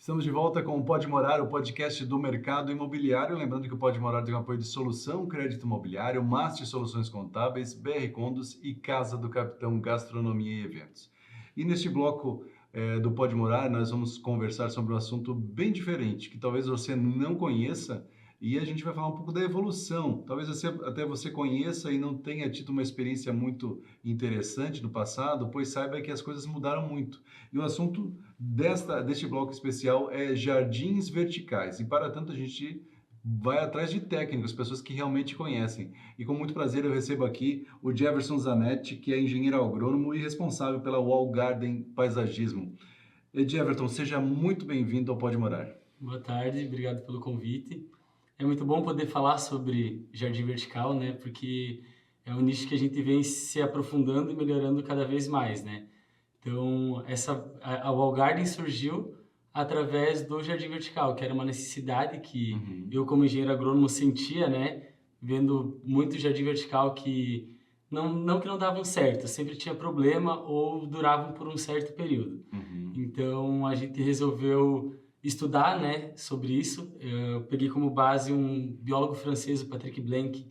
Estamos de volta com o Pode Morar, o podcast do mercado imobiliário. Lembrando que o Pode Morar tem o apoio de Solução Crédito Imobiliário, Master Soluções Contábeis, BR Condos e Casa do Capitão Gastronomia e Eventos. E neste bloco do Pode Morar, nós vamos conversar sobre um assunto bem diferente, que talvez você não conheça, e a gente vai falar um pouco da evolução. Talvez até você conheça e não tenha tido uma experiência muito interessante no passado, pois saiba que as coisas mudaram muito. E o assunto deste bloco especial é jardins verticais. E para tanto a gente vai atrás de técnicos, pessoas que realmente conhecem. E com muito prazer eu recebo aqui o Jefferson Zanetti, que é engenheiro agrônomo e responsável pela Wall Garden Paisagismo. E Jefferson, seja muito bem-vindo ao Pode Morar. Boa tarde, obrigado pelo convite. É muito bom poder falar sobre jardim vertical, né? Porque é um nicho que a gente vem se aprofundando e melhorando cada vez mais, né? Então, a Wall Garden surgiu através do jardim vertical, que era uma necessidade que eu, como engenheiro agrônomo, sentia, né? Vendo muito jardim vertical que não davam certo, sempre tinha problema ou duravam por um certo período. Então, a gente resolveu estudar, né, sobre isso. Eu peguei como base um biólogo francês, o Patrick Blanc,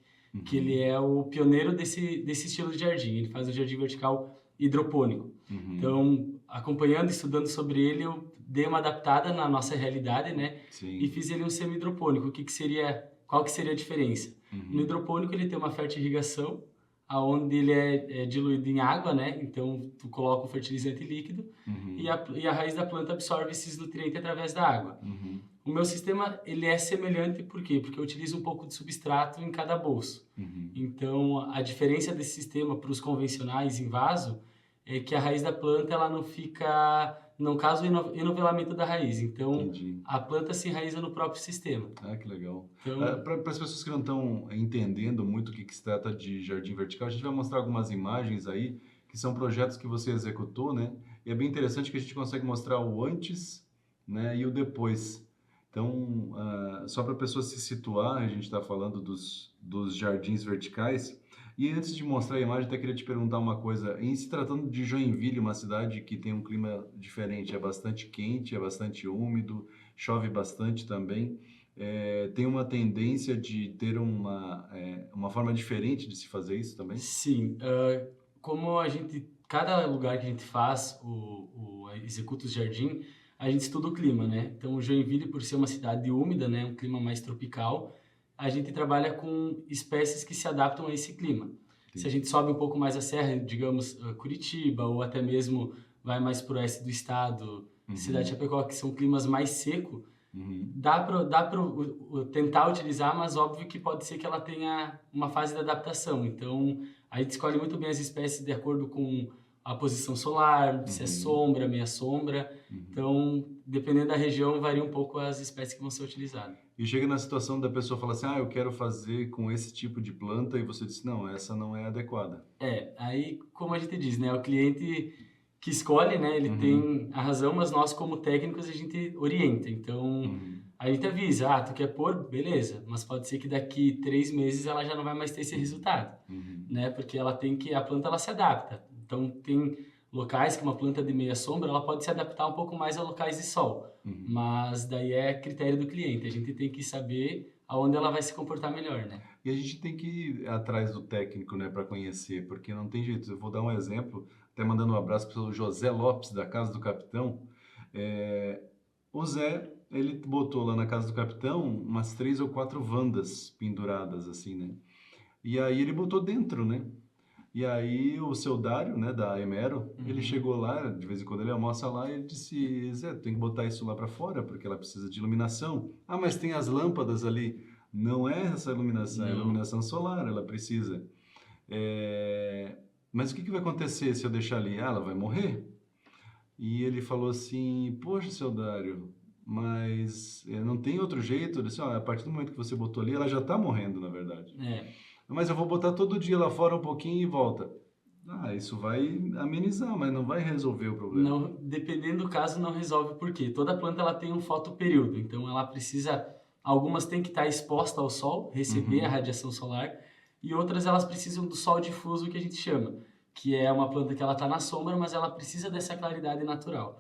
que ele é o pioneiro desse estilo de jardim. Ele faz o jardim vertical hidropônico. Então, acompanhando, estudando sobre ele, eu dei uma adaptada na nossa realidade, né? Sim. E fiz ele um semi-hidropônico. Qual que seria a diferença? No hidropônico ele tem uma fertirrigação, aonde ele é diluído em água, né? Então, tu coloca o fertilizante líquido e a raiz da planta absorve esses nutrientes através da água. O meu sistema, ele é semelhante, por quê? Porque eu utilizo um pouco de substrato em cada bolso. Então, a diferença desse sistema para os convencionais em vaso é que a raiz da planta, ela não causa o enovelamento da raiz. Então, Entendi. a planta se enraiza no próprio sistema. Ah, que legal. Então, Para as pessoas que não estão entendendo muito o que se trata de jardim vertical, a gente vai mostrar algumas imagens aí, que são projetos que você executou, né? E é bem interessante que a gente consegue mostrar o antes, né, e o depois. Então, só para a pessoa se situar, a gente está falando dos jardins verticais. E antes de mostrar a imagem, até queria te perguntar uma coisa. Em se tratando de Joinville, uma cidade que tem um clima diferente, é bastante quente, é bastante úmido, chove bastante também, tem uma tendência de ter uma forma diferente de se fazer isso também? sim, como cada lugar que a gente faz, executa o jardim, a gente estuda o clima, né? Então, o Joinville, por ser uma cidade úmida, né, um clima mais tropical, a gente trabalha com espécies que se adaptam a esse clima. Se a gente sobe um pouco mais a serra, digamos, Curitiba, ou até mesmo vai mais para o oeste do estado, cidade de Chapecó, que são climas mais secos, dá para tentar utilizar, mas óbvio que pode ser que ela tenha uma fase de adaptação. Então, a gente escolhe muito bem as espécies de acordo com a posição solar, se é sombra, meia sombra. Então, dependendo da região, varia um pouco as espécies que vão ser utilizadas. E chega na situação da pessoa falar assim, eu quero fazer com esse tipo de planta, e você disse, não, essa não é adequada. Aí, como a gente diz, né, o cliente que escolhe, né, ele tem a razão, mas nós, como técnicos, a gente orienta. Então, a gente avisa, tu quer pôr? Beleza, mas pode ser que daqui 3 meses ela já não vai mais ter esse resultado, né, porque a planta ela se adapta. Então, tem locais que uma planta de meia sombra, ela pode se adaptar um pouco mais a locais de sol, mas daí é critério do cliente, a gente tem que saber aonde ela vai se comportar melhor, né. E a gente tem que ir atrás do técnico, né, para conhecer, porque não tem jeito. Eu vou dar um exemplo, até mandando um abraço para o José Lopes, da Casa do Capitão. O Zé, ele botou lá na Casa do Capitão umas 3 ou 4 vandas penduradas, assim, né? E aí ele botou dentro, né? E aí o seu Dário, né, da Emero, ele chegou lá, de vez em quando ele almoça lá, e ele disse, Zé, tem que botar isso lá para fora, porque ela precisa de iluminação. Ah, mas tem as lâmpadas ali. Não é essa iluminação, é a iluminação solar, ela precisa. Mas o que vai acontecer se eu deixar ali? Ela vai morrer. E ele falou assim, poxa, seu Dário, mas não tem outro jeito? Ele disse, a partir do momento que você botou ali, ela já está morrendo, na verdade. Mas eu vou botar todo dia lá fora um pouquinho e volta. Isso vai amenizar, mas não vai resolver o problema. Não, dependendo do caso, não resolve, porque toda planta ela tem um fotoperíodo, então ela precisa, algumas têm que estar expostas ao sol, receber a radiação solar, e outras elas precisam do sol difuso, que a gente chama, que é uma planta que ela está na sombra, mas ela precisa dessa claridade natural.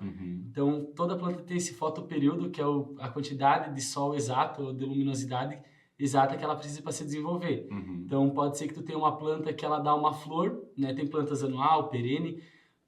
Então, toda planta tem esse fotoperíodo, que é a quantidade de sol exato, ou de luminosidade exata que ela precisa para se desenvolver. Então, pode ser que tu tenha uma planta que ela dá uma flor, né? Tem plantas anual, perene.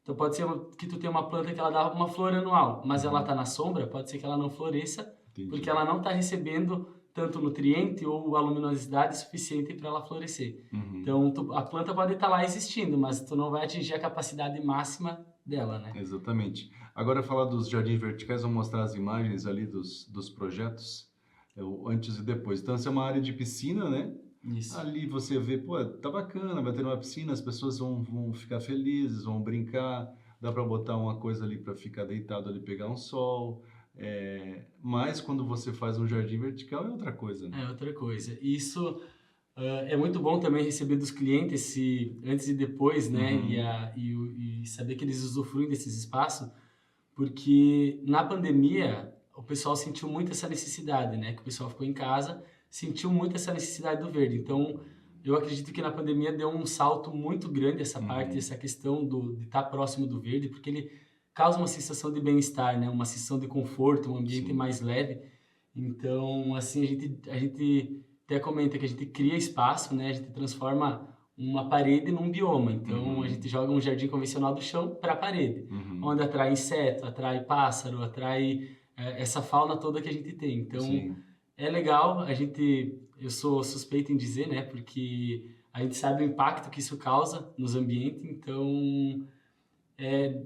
Então, pode ser que tu tenha uma planta que ela dá uma flor anual, mas ela está na sombra, pode ser que ela não floresça, porque ela não está recebendo tanto nutriente ou a luminosidade suficiente para ela florescer. Então, a planta pode estar lá existindo, mas tu não vai atingir a capacidade máxima dela, né? Exatamente. Agora, falar dos jardins verticais, vamos mostrar as imagens ali dos projetos, o antes e depois. Então, essa é uma área de piscina, né? Isso. Ali você vê, pô, tá bacana, vai ter uma piscina, as pessoas vão ficar felizes, vão brincar, dá para botar uma coisa ali para ficar deitado ali, pegar um sol. Mas quando você faz um jardim vertical é outra coisa, né? É outra coisa. Isso é muito bom também receber dos clientes esse antes e depois, né? E saber que eles usufruem desses espaços, porque na pandemia o pessoal sentiu muito essa necessidade, né? Que o pessoal ficou em casa, sentiu muito essa necessidade do verde. Então, eu acredito que na pandemia deu um salto muito grande essa parte, essa questão de estar próximo do verde, porque ele causa uma sensação de bem-estar, né? Uma sensação de conforto, um ambiente mais leve. Então, assim, a gente até comenta que a gente cria espaço, né? A gente transforma uma parede num bioma. Então, a gente joga um jardim convencional do chão para a parede, onde atrai inseto, atrai pássaro, atrai essa fauna toda que a gente tem. Então, é legal. Eu sou suspeito em dizer, né? Porque a gente sabe o impacto que isso causa nos ambientes. Então,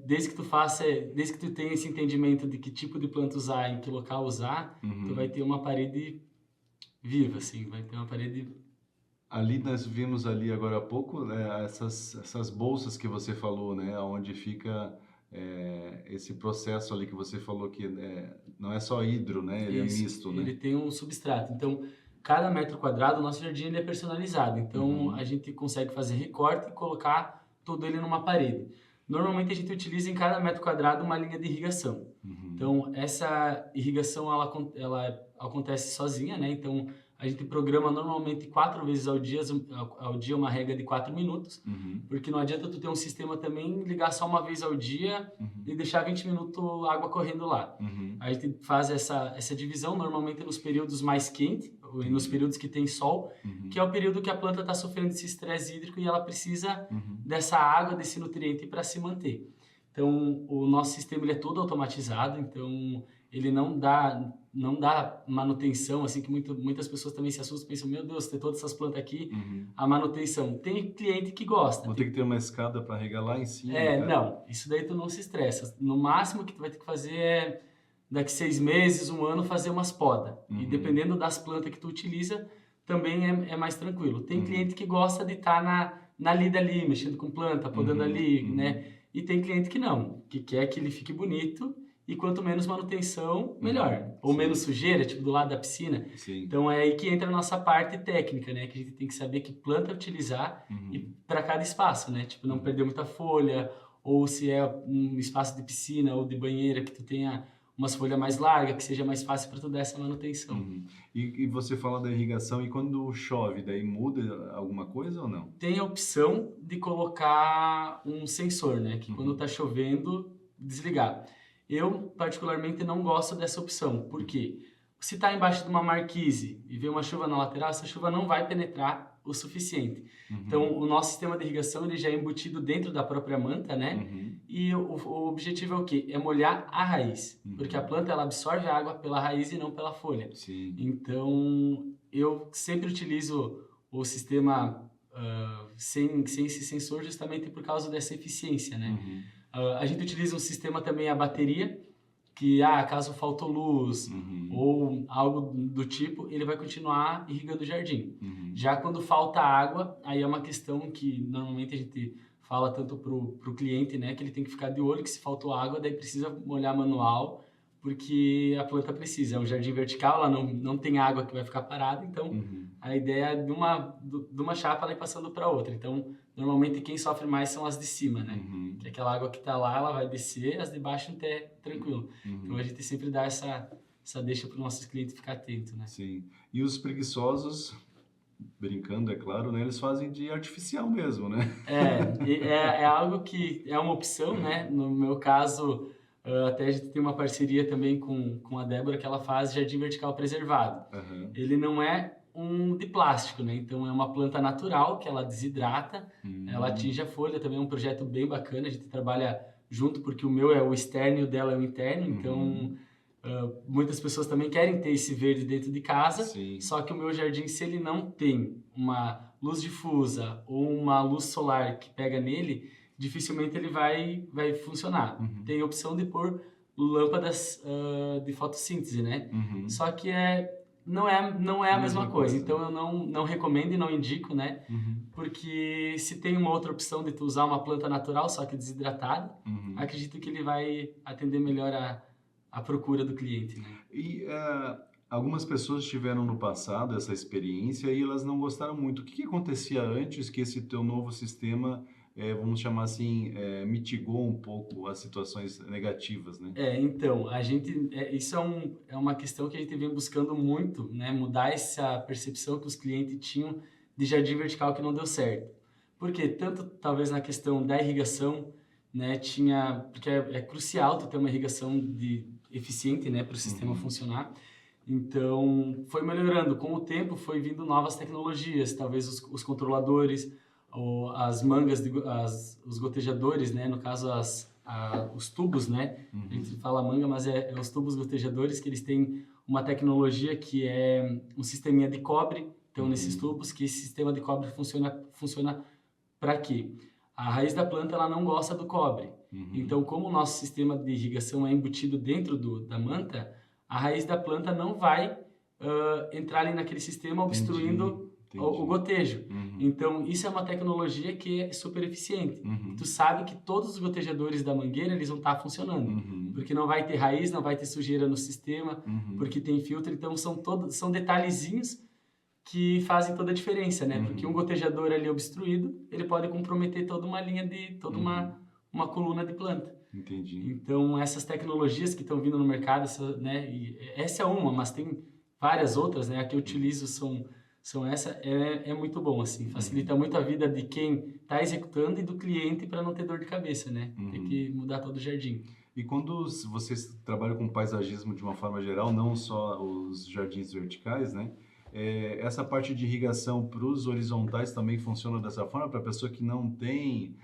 desde que tu tenha esse entendimento de que tipo de planta usar, em que local usar, tu vai ter uma parede viva, assim, vai ter uma parede. Ali nós vimos ali agora há pouco, né, essas bolsas que você falou, né, onde fica esse processo ali que você falou que não é só hidro, né, ele é misto, né? Ele tem um substrato. Então, cada metro quadrado, o nosso jardim ele é personalizado. Então, a gente consegue fazer recorte e colocar todo ele numa parede. Normalmente, a gente utiliza em cada metro quadrado uma linha de irrigação. Então, essa irrigação, ela acontece sozinha, né? Então, a gente programa normalmente 4 vezes ao dia uma regra de 4 minutos, porque não adianta tu ter um sistema também ligar só uma vez ao dia e deixar 20 minutos água correndo lá. A gente faz essa divisão normalmente nos períodos mais quentes, e nos períodos que tem sol, que é o período que a planta está sofrendo esse estresse hídrico e ela precisa dessa água, desse nutriente para se manter. Então, o nosso sistema ele é todo automatizado, então ele não dá manutenção, assim, que muitas pessoas também se assustam, pensam, meu Deus, ter todas essas plantas aqui, a manutenção. Tem cliente que gosta. Vou ter que ter uma escada para regar lá em cima. Não, isso daí tu não se estressa. No máximo que tu vai ter que fazer é, daqui 6 meses, 1 ano, fazer umas podas. E dependendo das plantas que tu utiliza, também é mais tranquilo. Tem cliente que gosta de estar na lida ali, mexendo com planta, podando ali, né? E tem cliente que não, que quer que ele fique bonito e quanto menos manutenção, melhor. Ou menos sujeira, tipo do lado da piscina. Então é aí que entra a nossa parte técnica, né? Que a gente tem que saber que planta utilizar e para cada espaço, né? Tipo, não perder muita folha, ou se é um espaço de piscina ou de banheira que tu tenha umas folhas mais largas, que seja mais fácil para tu dar essa manutenção. E você fala da irrigação, e quando chove, daí muda alguma coisa ou não? Tem a opção de colocar um sensor, né? Que quando tá chovendo, desligar. Eu, particularmente, não gosto dessa opção. Por quê? Se está embaixo de uma marquise e vem uma chuva na lateral, essa chuva não vai penetrar o suficiente. Então, o nosso sistema de irrigação ele já é embutido dentro da própria manta, né? E o objetivo é o quê? É molhar a raiz. Porque a planta ela absorve a água pela raiz e não pela folha. Então, eu sempre utilizo o sistema sem esse sensor justamente por causa dessa eficiência, né? A gente utiliza um sistema também a bateria, que caso faltou luz ou algo do tipo, ele vai continuar irrigando o jardim. Já quando falta água, aí é uma questão que normalmente a gente fala tanto pro cliente, né, que ele tem que ficar de olho que se faltou água, daí precisa molhar manual, porque a planta precisa. É um jardim vertical, ela não tem água que vai ficar parada, então a ideia é de uma chapa ela ir passando para outra. Então, normalmente quem sofre mais são as de cima, né? Que aquela água que está lá, ela vai descer, as de baixo até tranquilo. Então, a gente sempre dá essa deixa para os nossos clientes ficar atento, né? Sim. E os preguiçosos brincando, é claro, né? Eles fazem de artificial mesmo, né? É algo que é uma opção, né? No meu caso, até a gente tem uma parceria também com a Débora, que ela faz jardim vertical preservado. Aham. Ele não é um de plástico, né? Então é uma planta natural que ela desidrata, ela Hum, atinge a folha, também é um projeto bem bacana, a gente trabalha junto porque o meu é o externo e o dela é o interno, então uhum. muitas pessoas também querem ter esse verde dentro de casa, Sim. só que o meu jardim, se ele não tem uma luz difusa ou uma luz solar que pega nele, dificilmente ele vai funcionar. Uhum. Tem a opção de pôr lâmpadas de fotossíntese, né? Uhum. Só que não é a mesma Mesma coisa, coisa. então eu não recomendo e não indico, né? Uhum. Porque se tem uma outra opção de tu usar uma planta natural, só que desidratada, Uhum. acredito que ele vai atender melhor a procura do cliente, né? E algumas pessoas tiveram no passado essa experiência e elas não gostaram muito. O que que acontecia antes que esse teu novo sistema, vamos chamar assim, mitigou um pouco as situações negativas, né? Então, isso é uma questão que a gente vem buscando muito, né? Mudar essa percepção que os clientes tinham de jardim vertical que não deu certo. Porque tanto talvez na questão da irrigação, né? Porque é crucial tu ter uma irrigação eficiente, né? Para o sistema Uhum. funcionar. Então, foi melhorando. Com o tempo, foi vindo novas tecnologias, talvez os controladores, ou as mangas, os gotejadores, né? No caso, os tubos, né? A gente Uhum. fala manga, mas é os tubos gotejadores que eles têm uma tecnologia que é um sisteminha de cobre. Então, nesses Uhum. tubos, que esse sistema de cobre funciona para quê? A raiz da planta ela não gosta do cobre. Uhum. Então, como o nosso sistema de irrigação é embutido dentro da manta, a raiz da planta não vai entrar ali naquele sistema Entendi, obstruindo o entendi. gotejo. Uhum. Então, isso é uma tecnologia que é super eficiente. Tu Uhum. sabe que todos os gotejadores da mangueira eles vão estar funcionando, Uhum. porque não vai ter raiz, não vai ter sujeira no sistema, Uhum. porque tem filtro. Então, são detalhezinhos que fazem toda a diferença, né? Porque um Uhum. gotejador ali obstruído, ele pode comprometer toda Uhum. uma coluna de planta. Entendi. Então, essas tecnologias que estão vindo no mercado, né, e essa é uma, mas tem várias outras, né? A que eu utilizo são essa, é muito bom, assim, facilita Uhum. muito a vida de quem está executando e do cliente para não ter dor de cabeça, né? Ter Uhum. que mudar todo o jardim. E quando vocês trabalham com paisagismo de uma forma geral, não só os jardins verticais, né? Essa parte de irrigação para os horizontais também funciona dessa forma, para a pessoa que não tem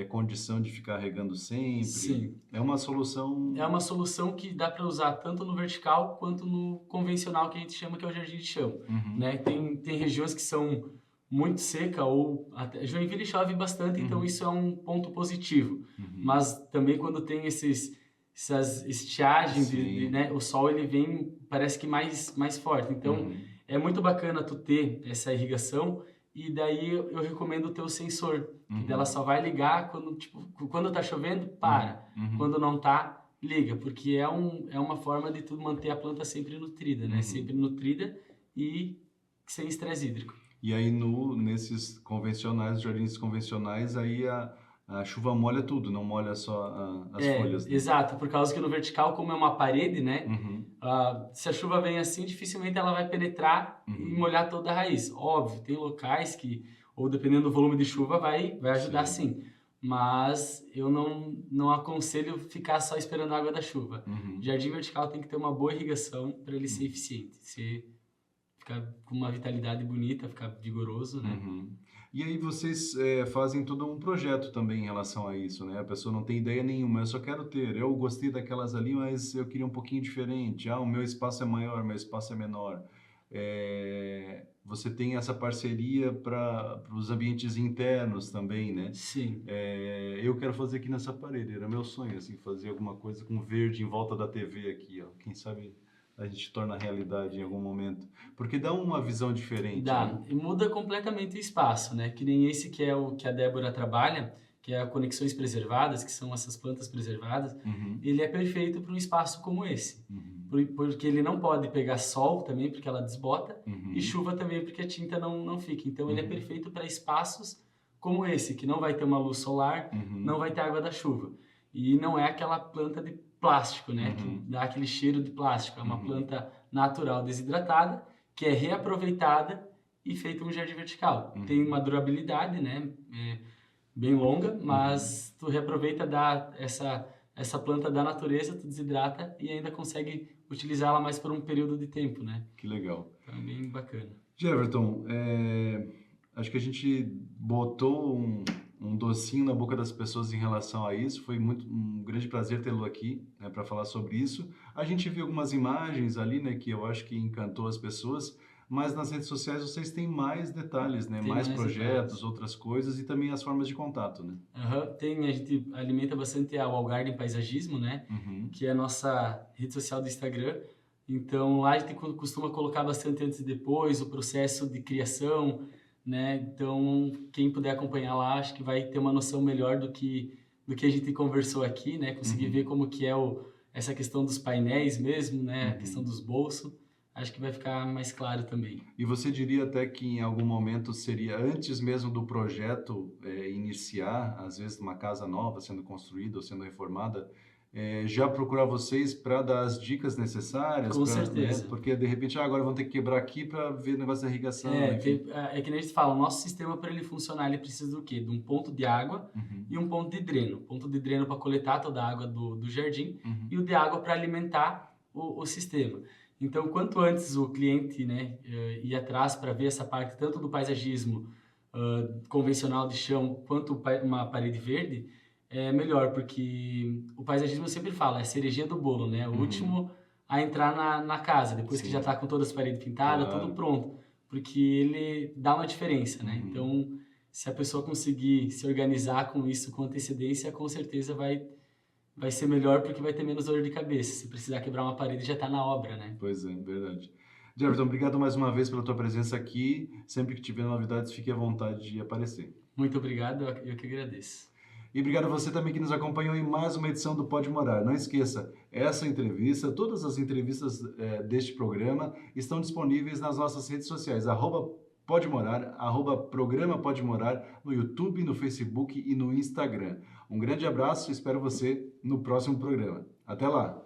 condição de ficar regando sempre. Sim, É uma solução. é uma solução que dá para usar tanto no vertical quanto no convencional que a gente chama que é o jardim de chão, Uhum. né? Tem regiões que são muito seca ou até Joinville chove bastante, então Uhum. isso é um ponto positivo. Uhum. Mas também quando tem essas estiagens Sim. né, o sol ele vem parece que mais forte. Então Uhum. é muito bacana tu ter essa irrigação e daí eu recomendo ter o sensor, que dela Uhum. só vai ligar quando tipo quando tá chovendo, Uhum. para. Uhum. Quando não tá, liga, porque é uma forma de tu manter a planta sempre nutrida, né? Uhum. Sempre nutrida e sem estresse hídrico. E aí nesses convencionais, jardins convencionais, aí a chuva molha tudo, não molha só as folhas, né? Exato, por causa que no vertical, como é uma parede, né? Uhum. Se a chuva vem assim, dificilmente ela vai penetrar e Uhum. molhar toda a raiz. Óbvio, tem locais que, ou dependendo do volume de chuva, vai ajudar Sim. sim. Mas eu não aconselho ficar só esperando a água da chuva. Uhum. Jardim vertical tem que ter uma boa irrigação para ele ser Uhum. eficiente, ficar com uma vitalidade bonita, ficar vigoroso, né? Uhum. E aí vocês fazem todo um projeto também em relação a isso, né? A pessoa não tem ideia nenhuma, eu só quero ter. Eu gostei daquelas ali, mas eu queria um pouquinho diferente. Ah, o meu espaço é maior, meu espaço é menor. Você tem essa parceria para os ambientes internos também, né? Sim. Eu quero fazer aqui nessa parede, era meu sonho, assim, fazer alguma coisa com verde em volta da TV aqui, ó. Quem sabe a gente torna realidade em algum momento. Porque dá uma visão diferente, né? Dá, e muda completamente o espaço, né? Que nem esse que é o que a Débora trabalha, que é a conexões preservadas, que são essas plantas preservadas, Uhum, ele é perfeito para um espaço como esse. uhum, Porque ele não pode pegar sol também, porque ela desbota, e uhum, chuva também, porque a tinta não fica. Então ele é uhum, perfeito para espaços como esse, que não vai ter uma luz solar, não uhum, vai ter água da chuva. E não é aquela planta de plástico, né? Que uhum, dá aquele cheiro de plástico. É uma uhum, planta natural desidratada, que é reaproveitada e feito um jardim vertical. Uhum. Tem uma durabilidade, né, bem longa, mas tu reaproveita essa planta da natureza, tu desidrata e ainda consegue utilizá-la mais por um período de tempo, né? Que legal. Então é bem bacana. Jefferson, acho que a gente botou um docinho na boca das pessoas em relação a isso. Foi um grande prazer tê-lo aqui, né, para falar sobre isso. A gente viu algumas imagens ali, né, que eu acho que encantou as pessoas, mas nas redes sociais vocês têm mais detalhes, né, Tem mais mais projetos, detalhes. outras coisas e também as formas de contato, né? A gente alimenta bastante a Wall Garden Paisagismo, né? Uhum. Que é a nossa rede social do Instagram. Então lá a gente costuma colocar bastante antes e depois, o processo de criação, né? Então quem puder acompanhar lá, acho que vai ter uma noção melhor do que a gente conversou aqui, né? Conseguir ver como que é essa questão dos painéis mesmo, né? A questão dos bolsos. Acho que vai ficar mais claro também. E você diria até que em algum momento seria antes mesmo do projeto iniciar, às vezes numa casa nova sendo construída ou sendo reformada, já procurar vocês para dar as dicas necessárias, Com né? certeza. Porque de repente agora vão ter que quebrar aqui para ver o negócio da irrigação, enfim. É que nem a gente fala, o nosso sistema para ele funcionar, ele precisa do quê? De um ponto de água e um ponto de dreno. Ponto de dreno para coletar toda a água do jardim e o de água para alimentar o sistema. Então, quanto antes o cliente, né, ir atrás para ver essa parte tanto do paisagismo convencional de chão quanto uma parede verde, é melhor, porque o paisagismo eu sempre falo, é a cerejinha do bolo, né? O último a entrar na casa, depois que já está com todas as paredes pintadas, tudo pronto, porque ele dá uma diferença, né? Então, se a pessoa conseguir se organizar com isso com antecedência, com certeza vai ser melhor, porque vai ter menos dor de cabeça. Se precisar quebrar uma parede, já está na obra, né? Pois é, verdade. Jefferson, obrigado mais uma vez pela tua presença aqui. Sempre que tiver novidades, fique à vontade de aparecer. Muito obrigado, eu que agradeço. E obrigado a você também que nos acompanhou em mais uma edição do Pode Morar. Não esqueça, essa entrevista, todas as entrevistas deste programa estão disponíveis nas nossas redes sociais, @Pode Morar, @Programa Pode Morar, no YouTube, no Facebook e no Instagram. Um grande abraço, espero você no próximo programa. Até lá!